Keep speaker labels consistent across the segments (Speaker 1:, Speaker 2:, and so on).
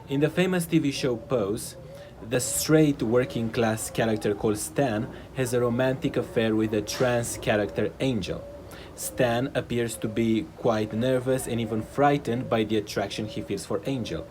Speaker 1: In the famous TV show Pose, the straight working class character called Stan has a romantic affair with a trans character Angel. Stan appears to be quite nervous and even frightened by the attraction he feels for Angel.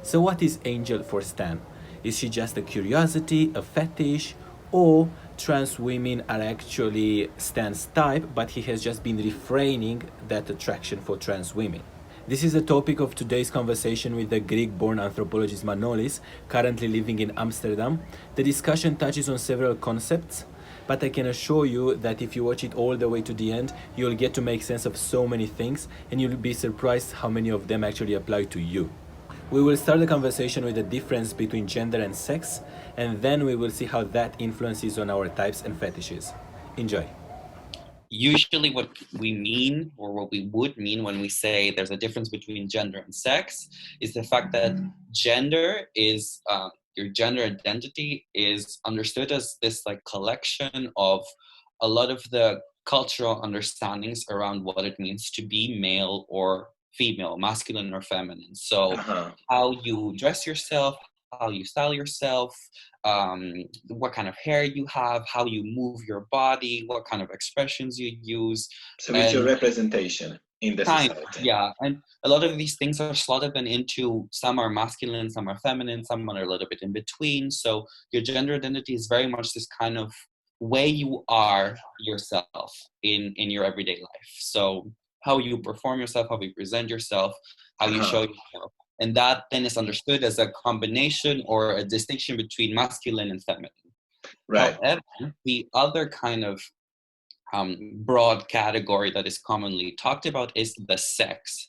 Speaker 1: So, what is Angel for Stan? Is she just a curiosity, a fetish, or trans women are actually Stan's type, but he has just been refraining that attraction for trans women? This is the topic of today's conversation with the Greek-born anthropologist Manolis, currently living in Amsterdam. The discussion touches on several concepts, but I can assure you that if you watch it all the way to the end, you'll get to make sense of so many things, and you'll be surprised how many of them actually apply to you. We will start the conversation with the difference between gender and sex, and then we will see how that influences on our types and fetishes. Enjoy.
Speaker 2: Usually what we mean, or what we would mean when we say there's a difference between gender and sex, is the fact that gender is, your gender identity is understood as this like collection of a lot of the cultural understandings around what it means to be male or female, masculine or feminine. So how you dress yourself, how you style yourself, what kind of hair you have, how you move your body, what kind of expressions you use.
Speaker 3: So it's your representation in the society.
Speaker 2: Yeah, and a lot of these things are slotted then into, some are masculine, some are feminine, some are a little bit in between. So your gender identity is very much this kind of way you are yourself in your everyday life. So how you perform yourself, how you present yourself, how you show yourself. And that then is understood as a combination or a distinction between masculine and feminine.
Speaker 3: Right.
Speaker 2: However, the other kind of broad category that is commonly talked about is the sex.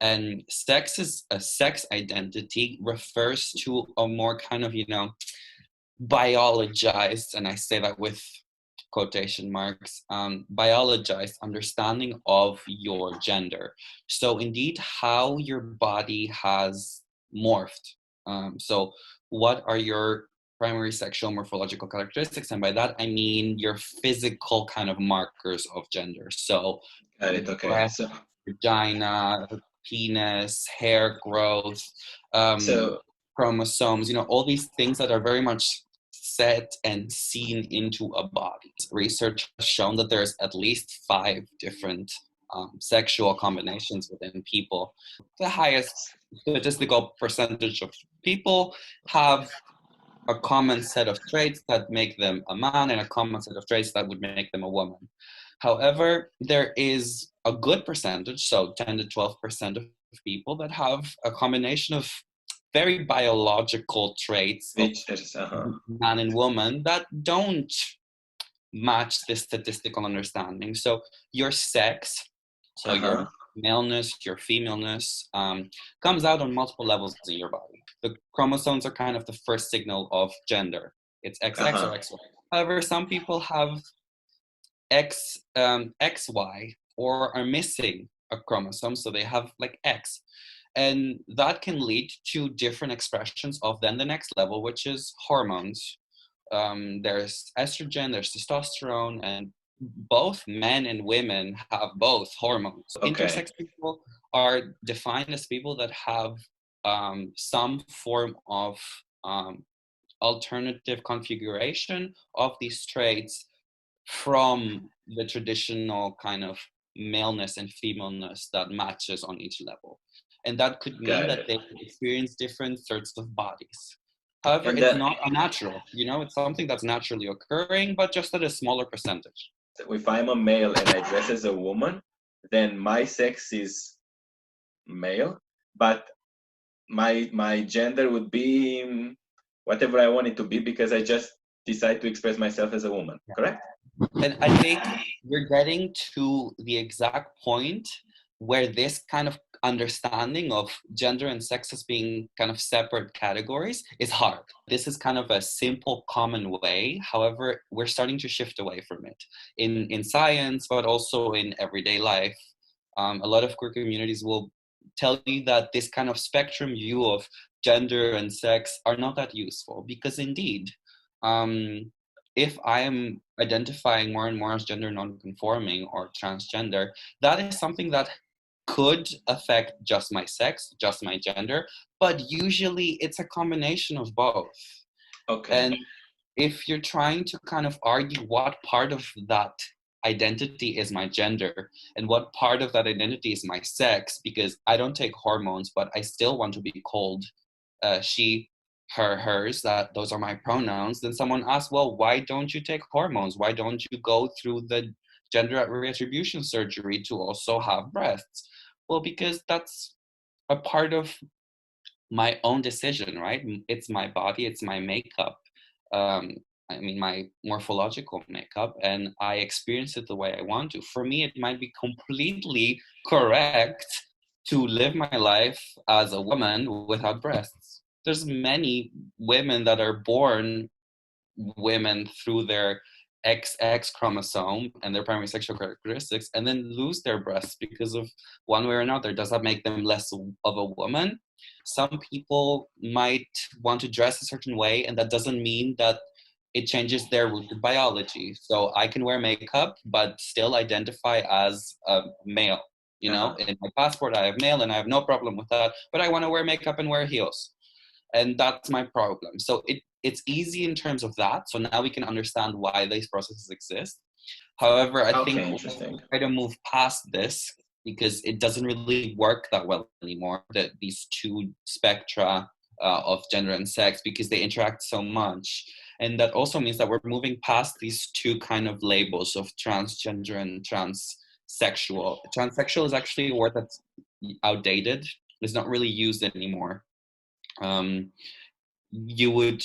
Speaker 2: And sex is a sex identity refers to a more kind of, biologized, and I say that with quotation marks, biologized understanding of your gender. So indeed, how your body has morphed. So what are your primary sexual morphological characteristics? And by that, I mean your physical kind of markers of gender. So breast, vagina, penis, hair growth, chromosomes, all these things that are very much set and seen into a body. Research has shown that there's at least 5 different sexual combinations within people. The highest statistical percentage of people have a common set of traits that make them a man and a common set of traits that would make them a woman. However, there is a good percentage, so 10 to 12% of people that have a combination of very biological traits of man and woman that don't match this statistical understanding. So your sex, so your maleness, your femaleness, comes out on multiple levels in your body. The chromosomes are kind of the first signal of gender. It's XX or XY. However, some people have XY or are missing a chromosome, so they have like X. And that can lead to different expressions of then the next level, which is hormones. There's estrogen, there's testosterone, and both men and women have both hormones. Intersex people are defined as people that have some form of alternative configuration of these traits from the traditional kind of maleness and femaleness that matches on each level. And that could mean that they experience different sorts of bodies. However, it's not unnatural. It's something that's naturally occurring, but just at a smaller percentage.
Speaker 3: If I'm a male and I dress as a woman, then my sex is male, but my gender would be whatever I want it to be because I just decide to express myself as a woman, correct?
Speaker 2: And I think you're getting to the exact point where this kind of understanding of gender and sex as being kind of separate categories is hard. This is kind of a simple, common way. However, we're starting to shift away from it in science, but also in everyday life. A lot of queer communities will tell you that this kind of spectrum view of gender and sex are not that useful because indeed, if I am identifying more and more as gender non-conforming or transgender, that is something that could affect just my sex, just my gender, but usually it's a combination of both.
Speaker 3: Okay.
Speaker 2: And if you're trying to kind of argue what part of that identity is my gender and what part of that identity is my sex, because I don't take hormones, but I still want to be called she, her, hers, that those are my pronouns, then someone asks, well, why don't you take hormones? Why don't you go through the gender reattribution surgery to also have breasts? Well, because that's a part of my own decision, right? It's my body, it's my makeup. Um, I mean, my morphological makeup, and I experience it the way I want to. For me, it might be completely correct to live my life as a woman without breasts. There's many women that are born women through their XX chromosome and their primary sexual characteristics and then lose their breasts because of one way or another. Does that make them less of a woman? Some people might want to dress a certain way, and that doesn't mean that it changes their rooted biology. So I can wear makeup, but still identify as a male. You know, in my passport, I have male, and I have no problem with that. But I want to wear makeup and wear heels, and that's my problem. So it's easy in terms of that. So now we can understand why these processes exist. However, I think we try to move past this because it doesn't really work that well anymore, that these two spectra of gender and sex, because they interact so much. And that also means that we're moving past these two kind of labels of transgender and transsexual. Transsexual is actually a word that's outdated. It's not really used anymore. You would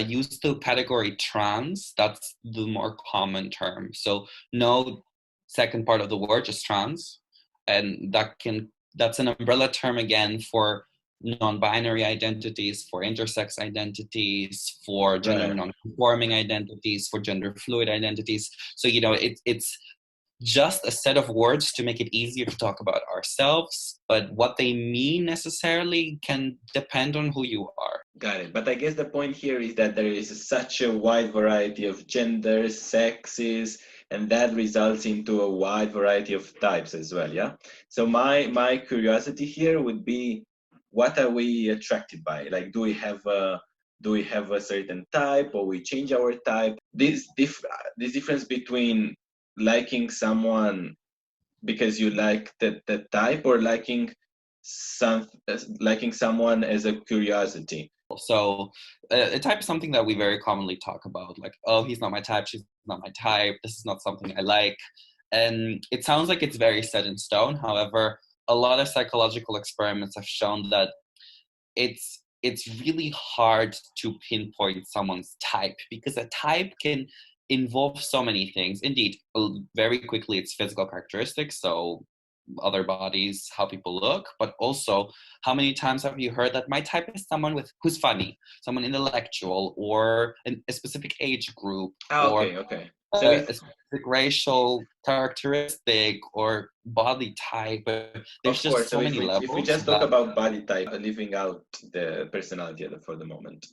Speaker 2: use the category trans. That's the more common term. So no second part of the word, just trans. And that's an umbrella term again for non-binary identities, for intersex identities, for gender non-conforming identities, for gender fluid identities. So, you know, it's just a set of words to make it easier to talk about ourselves, but what they mean necessarily can depend on who you are.
Speaker 3: Got it. But I guess the point here is that there is such a wide variety of genders, sexes, and that results into a wide variety of types as well, yeah? So my curiosity here would be, what are we attracted by? Like, do we have a certain type, or we change our type? This difference between liking someone because you like the type, or liking someone as a curiosity.
Speaker 2: So a type is something that we very commonly talk about, like, oh, he's not my type, she's not my type, this is not something I like. And it sounds like it's very set in stone. However, a lot of psychological experiments have shown that it's really hard to pinpoint someone's type, because a type can involve so many things. Indeed, very quickly, it's physical characteristics, so other bodies, how people look, but also how many times have you heard that my type is someone who's funny, someone intellectual, or a specific age group, or
Speaker 3: So
Speaker 2: a specific racial characteristic or body type. There's just so many levels.
Speaker 3: If we just talk about body type, leaving out the personality for the moment.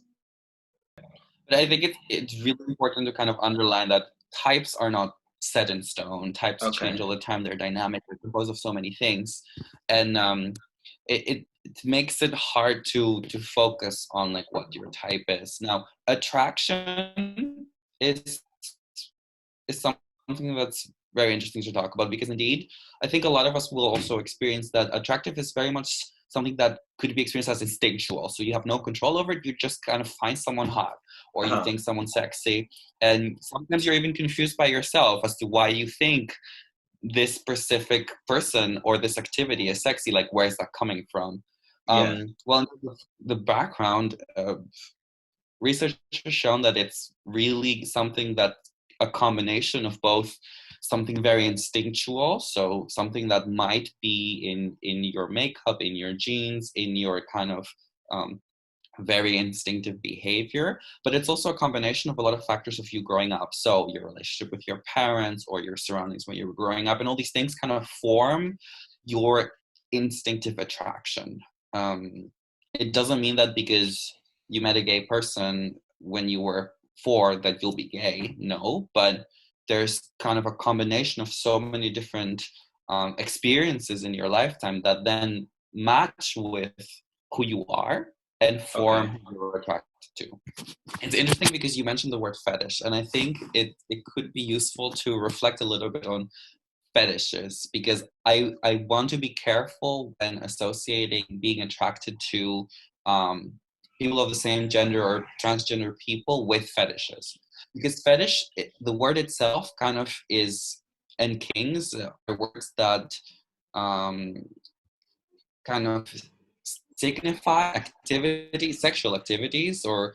Speaker 2: But I think it's really important to kind of underline that types are not set in stone. Types change all the time. They're dynamic. They're composed of so many things, and it makes it hard to focus on like what your type is. Now, attraction is something that's very interesting to talk about, because indeed, I think a lot of us will also experience that attractive is very much something that could be experienced as instinctual. So you have no control over it. You just kind of find someone hot, or you think someone sexy. And sometimes you're even confused by yourself as to why you think this specific person or this activity is sexy. Like, where's that coming from? Well, the background, research has shown that it's really something that a combination of both something very instinctual, so something that might be in your makeup, in your genes, in your kind of very instinctive behavior, but it's also a combination of a lot of factors of you growing up. So your relationship with your parents or your surroundings when you were growing up, and all these things kind of form your instinctive attraction. It doesn't mean that because you met a gay person when you were 4 that you'll be gay. No, but there's kind of a combination of so many different experiences in your lifetime that then match with who you are and form
Speaker 3: Okay.
Speaker 2: who you're attracted to. It's interesting because you mentioned the word fetish, and I think it could be useful to reflect a little bit on fetishes, because I want to be careful when associating being attracted to people of the same gender or transgender people with fetishes. Because fetish, the word itself kind of is, and kings are words that um, kind of signify activities, sexual activities, or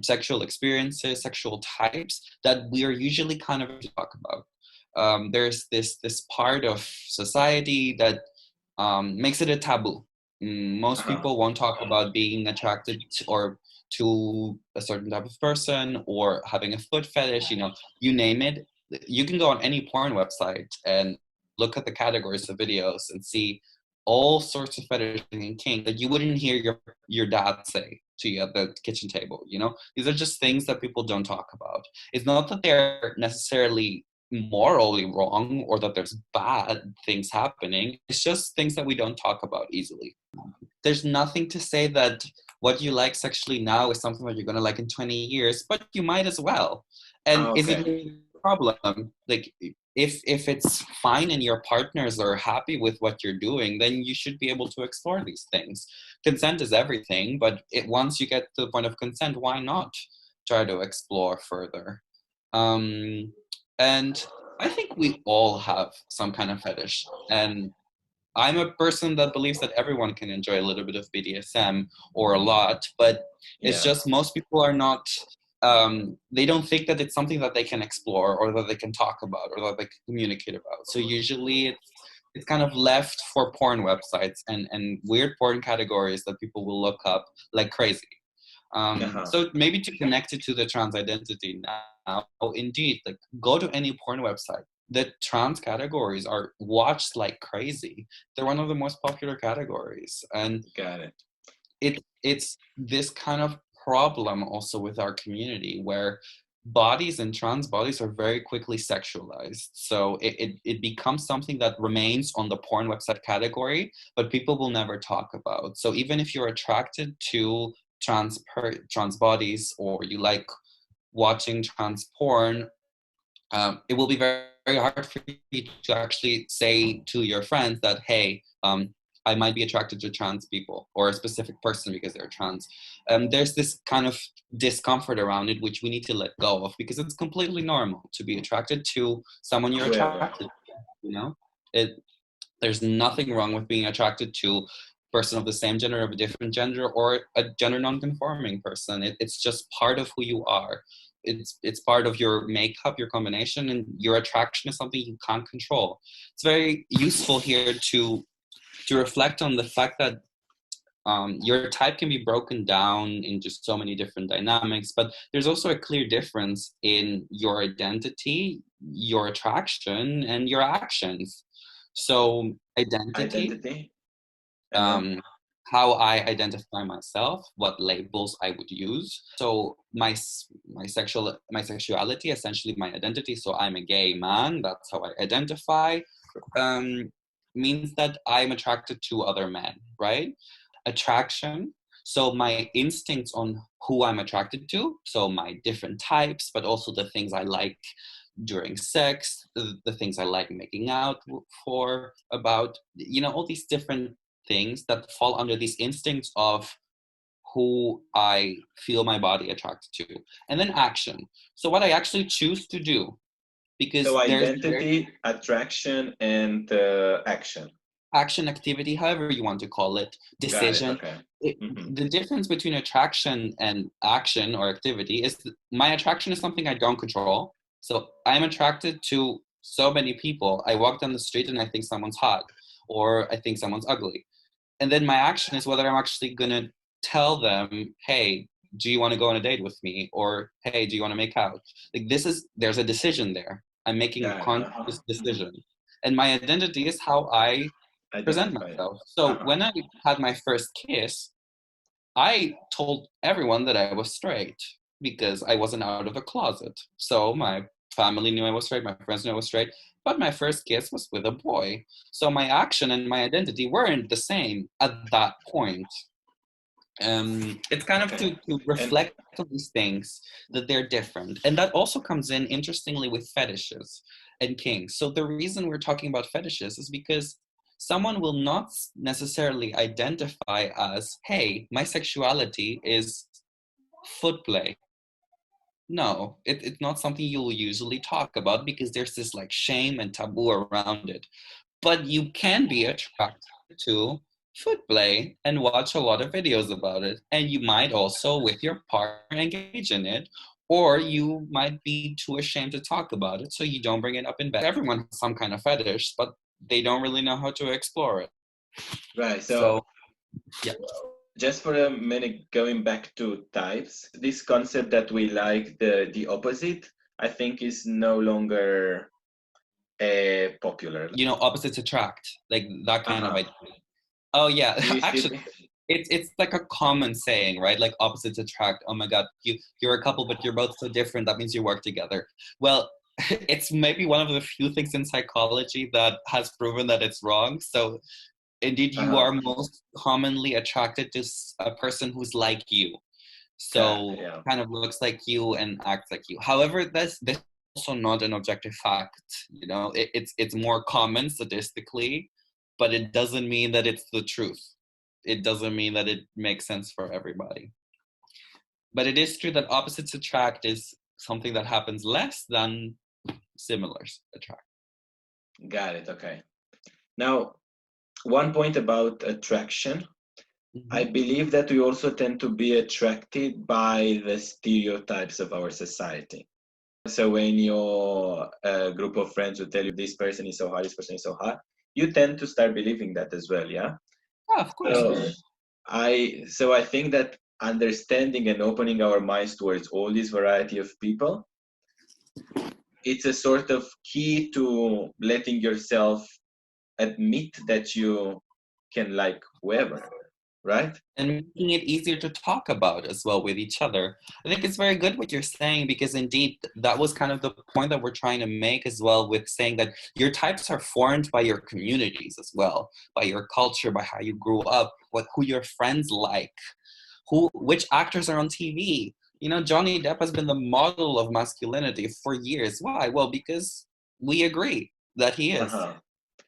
Speaker 2: sexual experiences, sexual types that we are usually kind of talk about. There's this part of society that makes it a taboo. Most
Speaker 3: Uh-huh.
Speaker 2: people won't talk about being attracted to, or to a certain type of person, or having a foot fetish. You name it. You can go on any porn website and look at the categories of videos and see all sorts of fetishes and kink that you wouldn't hear your dad say to you at the kitchen table. These are just things that people don't talk about. It's not that they're necessarily morally wrong or that there's bad things happening. It's just things that we don't talk about easily. There's nothing to say that what you like sexually now is something that you're going to like in 20 years, but you might as well. And is it
Speaker 3: Okay.
Speaker 2: a problem? Like, if it's fine and your partners are happy with what you're doing, then you should be able to explore these things. Consent is everything, but once you get to the point of consent, why not try to explore further? And I think we all have some kind of fetish. And I'm a person that believes that everyone can enjoy a little bit of BDSM or a lot, but it's
Speaker 3: Yeah.
Speaker 2: just most people are not, they don't think that it's something that they can explore or that they can talk about or that they can communicate about. So usually it's kind of left for porn websites and weird porn categories that people will look up like crazy.
Speaker 3: Uh-huh.
Speaker 2: So maybe to connect it to the trans identity now, indeed, like go to any porn website. The trans categories are watched like crazy. They're one of the most popular categories, and
Speaker 3: Got it.
Speaker 2: it's this kind of problem also with our community where bodies and trans bodies are very quickly sexualized. So it becomes something that remains on the porn website category, but people will never talk about. So even if you're attracted to trans bodies, or you like watching trans porn, it will be very, very hard for you to actually say to your friends that, hey, I might be attracted to trans people or a specific person because they're trans. There's this kind of discomfort around it, which we need to let go of, because it's completely normal to be attracted to someone you're
Speaker 3: Whoever.
Speaker 2: attracted to, it there's nothing wrong with being attracted to a person of the same gender, of a different gender, or a gender non-conforming person. It's just part of who you are. It's part of your makeup, your combination, and your attraction is something you can't control. It's very useful here to reflect on the fact that your type can be broken down into so many different dynamics, but there's also a clear difference in your identity, your attraction, and your actions. So identity,
Speaker 3: Identity. Uh-huh.
Speaker 2: um, how I identify myself, what labels I would use. So my sexuality, essentially my identity. So I'm a gay man. That's how I identify. Um, Means that I'm attracted to other men, right? Attraction. So my instincts on who I'm attracted to. So my different types, but also the things I like during sex, the things I like making out for, about, all these different things that fall under these instincts of who I feel my body attracted to. And then action. So what I actually choose to do,
Speaker 3: So
Speaker 2: because there's
Speaker 3: identity, attraction, and action.
Speaker 2: action, activity, however you want to call it,
Speaker 3: Got it.
Speaker 2: decision.
Speaker 3: Okay. Mm-hmm.
Speaker 2: The difference between attraction and action or activity is my attraction is something I don't control. So I'm attracted to so many people. I walk down the street and I think someone's hot, or I think someone's ugly. And then my action is whether I'm actually going to tell them, hey, do you want to go on a date with me? Or, hey, do you want to make out? Like, there's a decision there. I'm making a
Speaker 3: Got it. Uh-huh.
Speaker 2: conscious decision. And my identity is how I present
Speaker 3: Identify it.
Speaker 2: myself. So
Speaker 3: Uh-huh.
Speaker 2: when I had my first kiss, I told everyone that I was straight because I wasn't out of the closet. So my family knew I was straight, my friends knew I was straight, but my first kiss was with a boy. So my action and my identity weren't the same at that point. It's kind of to reflect on these things, that they're different. And that also comes in, interestingly, with fetishes and kinks. So the reason we're talking about fetishes is because someone will not necessarily identify as, hey, my sexuality is foot play. No, it's not something you will usually talk about because there's this like shame and taboo around it. But you can be attracted to foot play and watch a lot of videos about it. And you might also, with your partner, engage in it, or you might be too ashamed to talk about it, so you don't bring it up in bed. Everyone has some kind of fetish, but they don't really know how to explore it.
Speaker 3: Right. So
Speaker 2: yeah.
Speaker 3: Just for a minute, going back to types, this concept that we like the opposite, I think is no longer popular.
Speaker 2: You know, opposites attract, like that kind of idea. Oh yeah, actually, it's like a common saying, right? Like opposites attract. Oh my God, you're a couple, but you're both so different. That means you work together. Well, it's maybe one of the few things in psychology that has proven that it's wrong. So indeed, you are most commonly attracted to a person who's like you. So kind of looks like you and acts like you. However, this also not an objective fact. You know, it's more common statistically, but it doesn't mean that it's the truth. It doesn't mean that it makes sense for everybody. But it is true that opposites attract is something that happens less than similars attract.
Speaker 3: Got it. Okay. Now, one point about attraction. I believe that we also tend to be attracted by the stereotypes of our society. So when your group of friends will tell you this person is so hot, this person is so hot, you tend to start believing that as well, yeah?
Speaker 2: Yeah, of course.
Speaker 3: So I think that understanding and opening our minds towards all this variety of people, it's a sort of key to letting yourself admit that you can like whoever, right?
Speaker 2: And making it easier to talk about as well with each other. I think it's very good what you're saying, because indeed that was kind of the point that we're trying to make as well, with saying that your types are formed by your communities as well, by your culture, by how you grew up, who your friends like, which actors are on TV. You know, Johnny Depp has been the model of masculinity for years. Why? Well, because we agree that he is.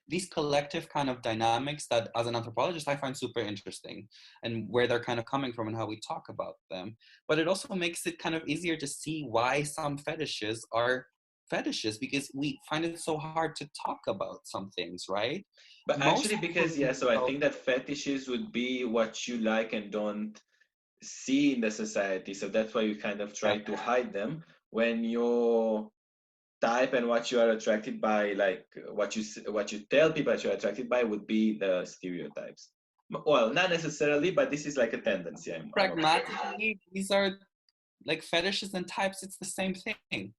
Speaker 2: These collective kind of dynamics that, as an anthropologist, I find super interesting, and where they're kind of coming from and how we talk about them. But it also makes it kind of easier to see why some fetishes are fetishes, because we find it so hard to talk about some things, right?
Speaker 3: But actually, because, so I think that fetishes would be what you like and don't see in the society. So that's why you kind of try to hide them. When your type and what you are attracted by, like what you tell people that you're attracted by, would be the stereotypes. Well, not necessarily, but this is like a tendency.
Speaker 2: Pragmatically, these are like fetishes and types. It's the same thing.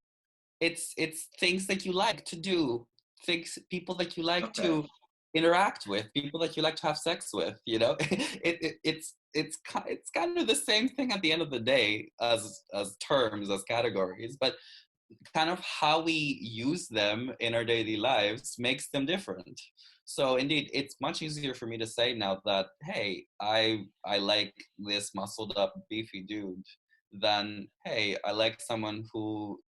Speaker 2: It's things that you like to do, people that you like to interact with, people that you like to have sex with. You know, it's kind of the same thing at the end of the day, as terms, as categories, but kind of how we use them in our daily lives makes them different. So indeed, it's much easier for me to say now that, hey, I like this muscled up beefy dude, than, hey, I like someone who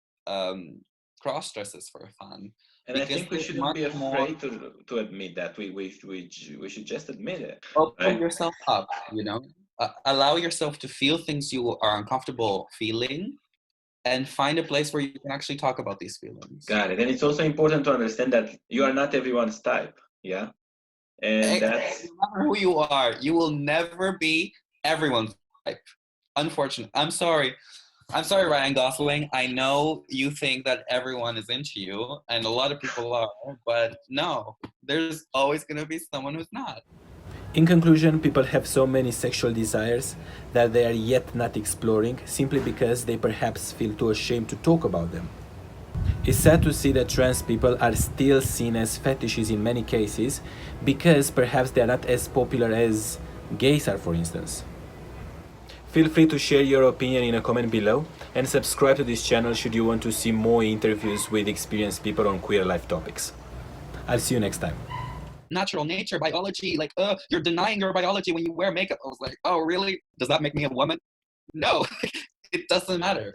Speaker 2: cross dresses for fun.
Speaker 3: And I think we shouldn't be afraid to admit that. We should just admit it.
Speaker 2: Open yourself up, you know, allow yourself to feel things you are uncomfortable feeling, and find a place where you can actually talk about these feelings.
Speaker 3: Got it. And it's also important to understand that you are not everyone's type. Yeah. And that's,
Speaker 2: no matter who you are, you will never be everyone's type. Unfortunately. I'm sorry, Ryan Gosling. I know you think that everyone is into you, and a lot of people are, but no, there's always going to be someone who's not.
Speaker 1: In conclusion, people have so many sexual desires that they are yet not exploring, simply because they perhaps feel too ashamed to talk about them. It's sad to see that trans people are still seen as fetishes in many cases, because perhaps they are not as popular as gays are, for instance. Feel free to share your opinion in a comment below and subscribe to this channel should you want to see more interviews with experienced people on queer life topics. I'll see you next time.
Speaker 2: Natural nature, biology, like, you're denying your biology when you wear makeup. I was like, oh, really? Does that make me a woman? No, it doesn't matter.